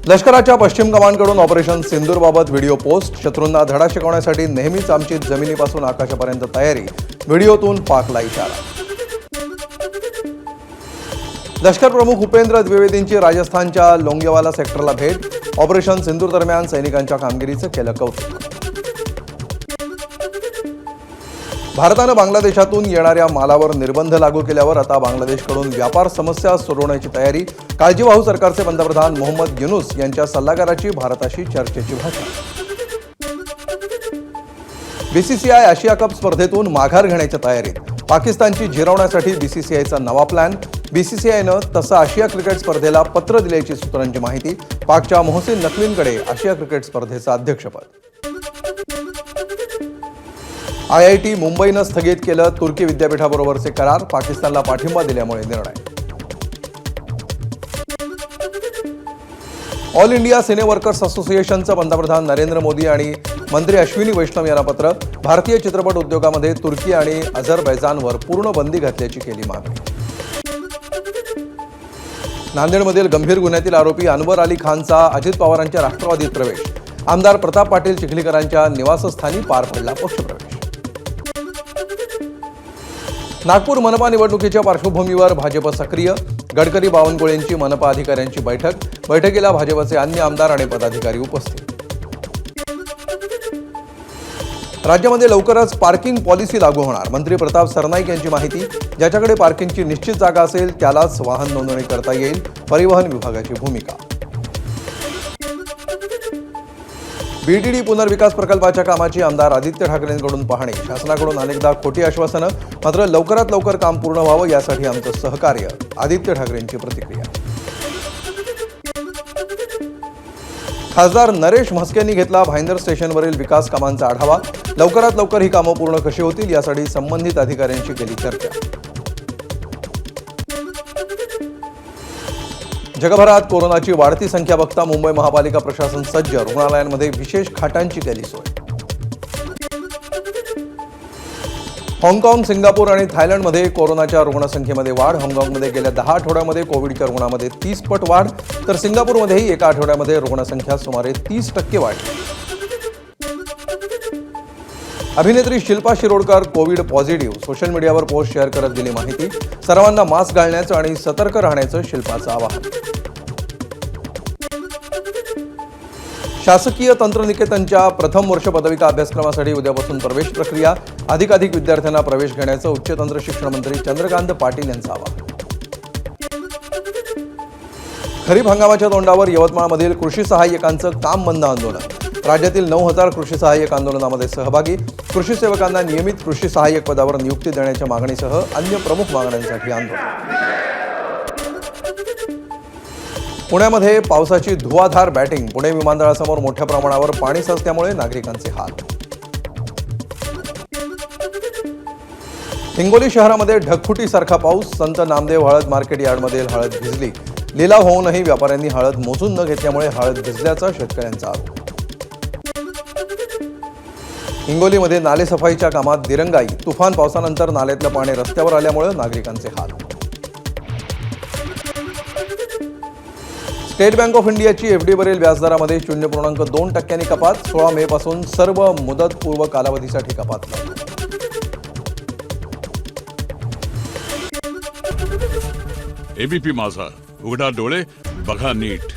लष्कराच्या पश्चिम कमांडकडून operation सिंदूरबाबत video post. शत्रूंना धडा शिकवण्यासाठी नेहमीच आमची जमिनीपासून आकाशापर्यंत तयारी. व्हिडिओतून पाकला इशारा. लष्कर प्रमुख उपेंद्र द्विवेदींची राजस्थानच्या लोंगेवाला सेक्टरला भेट. ऑपरेशन सिंदूर दरम्यान सैनिकांच्या कामगिरीचं केलं कौतुक. भारतानं बांगलादेशातून येणाऱ्या मालावर निर्बंध लागू केल्यावर आता बांगलादेशकडून व्यापार समस्या सोडवण्याची तयारी. काळजीवाहू सरकारचे पंतप्रधान मोहम्मद युनूस यांच्या सल्लागाराची भारताशी चर्चेची भाषा. बीसीसीआय आशिया कप स्पर्धेतून माघार घेण्याच्या तयारीत. पाकिस्तानची झिरवण्यासाठी बीसीसीआयचा नवा प्लॅन. बीसीसीआयनं तसं आशिया क्रिकेट स्पर्धेला पत्र दिल्याची सूत्रांची माहिती. पाकच्या मोहसिन नकवींकडे आशिया क्रिकेट स्पर्धेचं अध्यक्षपद. IIT मुंबईनं स्थगित केलं तुर्की विद्यापीठाबरोबरचे करार. पाकिस्तानला पाठिंबा दिल्यामुळे निर्णय. ऑल इंडिया सिने वर्कर्स असोसिएशनचं पंतप्रधान नरेंद्र मोदी आणि मंत्री अश्विनी वैष्णव यांना पत्र. भारतीय चित्रपट उद्योगामध्ये तुर्की आणि अझरबैजानवर पूर्ण बंदी घातल्याची केली मागणी. नांदेडमधील गंभीर गुन्ह्यातील आरोपी अनवर अली खानचा अजित पवारांच्या राष्ट्रवादीत प्रवेश. आमदार प्रताप पाटील चिखलीकरांच्या निवासस्थानी पार पडला पक्षप्रवेश. नागपूर मनपा निवडणुकीच्या पार्श्वभूमीवर भाजप सक्रिय. गडकरी बावनकुळेंची मनपा अधिकाऱ्यांची बैठक. बैठकीला भाजपचे अन्य आमदार आणि पदाधिकारी उपस्थित. राज्यामध्ये लवकरच पार्किंग पॉलिसी लागू होणार. मंत्री प्रताप सरनाईक यांची माहिती. ज्याच्याकडे पार्किंगची निश्चित जागा असेल त्यालाच वाहन नोंदणी करता येईल. परिवहन विभागाची भूमिका. बीटीडी पुनर्विकास प्रकल्पाच्या कामाची आमदार आदित्य ठाकरेंकडून पाहणी. शासनाकडून अनेकदा खोटी आश्वासनं, मात्र लवकरात लवकर काम पूर्ण व्हावं यासाठी आमचं सहकार्य. आदित्य ठाकरेंची प्रतिक्रिया. खासदार नरेश म्हस्केंनी घेतला भाईंदर स्टेशनवरील विकास कामांचा आढावा. लवकरात लवकर ही कामं पूर्ण कशी होतील यासाठी संबंधित अधिकाऱ्यांशी केली चर्चा. जगभरात कोरोनाची वाढती संख्या बघता मुंबई महापालिका प्रशासन सज्ज. रुग्णालयांमध्ये विशेष खाटांची केली सोय. हाँगकाँग, सिंगापूर आणि थायलंडमध्ये कोरोनाच्या रुग्णसंख्येमध्ये वाढ. हाँगकाँगमध्ये गेल्या 10 आठवड्यामध्ये कोविडच्या रुग्णांमध्ये 30 पट वाढ, तर सिंगापूरमध्येही एका आठवड्यामध्ये रुग्णसंख्या सुमारे 30% वाढली. अभिनेत्री Shilpa Shirodkar Covid positive. Social मीडियावर पोस्ट शेअर करत दिली माहिती. सर्वांना मास्क घालण्याचं आणि सतर्क राहण्याचं शिल्पाचं आवाहन. शासकीय तंत्रनिकेतनच्या प्रथम वर्ष पदविका अभ्यासक्रमासाठी उद्यापासून प्रवेश प्रक्रिया. अधिकाधिक विद्यार्थ्यांना प्रवेश घेण्याचं उच्च तंत्र शिक्षण मंत्री चंद्रकांत पाटील यांचं आवाहन. खरीप हंगामाच्या तोंडावर यवतमाळमधील कृषी सहाय्यकांचं काम बंद आंदोलन. राज्यातील 9,000 कृषी सहाय्यक आंदोलनामध्ये सहभागी. कृषी सेवकांना नियमित कृषी सहाय्यक पदावर नियुक्ती देण्याच्या मागणीसह अन्य प्रमुख मागण्यांसाठी आंदोलन. पुण्यामध्ये पावसाची धुवाधार बॅटिंग. पुणे विमानतळासमोर मोठ्या प्रमाणावर पाणी साचल्यामुळे नागरिकांचे हाल. हिंगोली शहरामध्ये ढगफुटीसारखा पाऊस. संत नामदेव हळद मार्केट यार्डमधील हळद भिजली. लिलाव होऊनही व्यापाऱ्यांनी हळद मोजून न घेतल्यामुळे हळद भिजल्याचा शेतकऱ्यांचा आरोप. हिंगोलीमध्ये नालेसफाईच्या कामात दिरंगाई. तुफान पावसानंतर नाल्यातलं पाणी रस्त्यावर आल्यामुळे नागरिकांचे हाल. स्टेट बँक ऑफ इंडियाची एफडीवरील व्याजदरामध्ये 0.2% कपात. 16 मे पासून सर्व मुदतपूर्व कालावधीसाठी कपात लागू. एबीपी माझा, उघडा डोळे बघा नीट.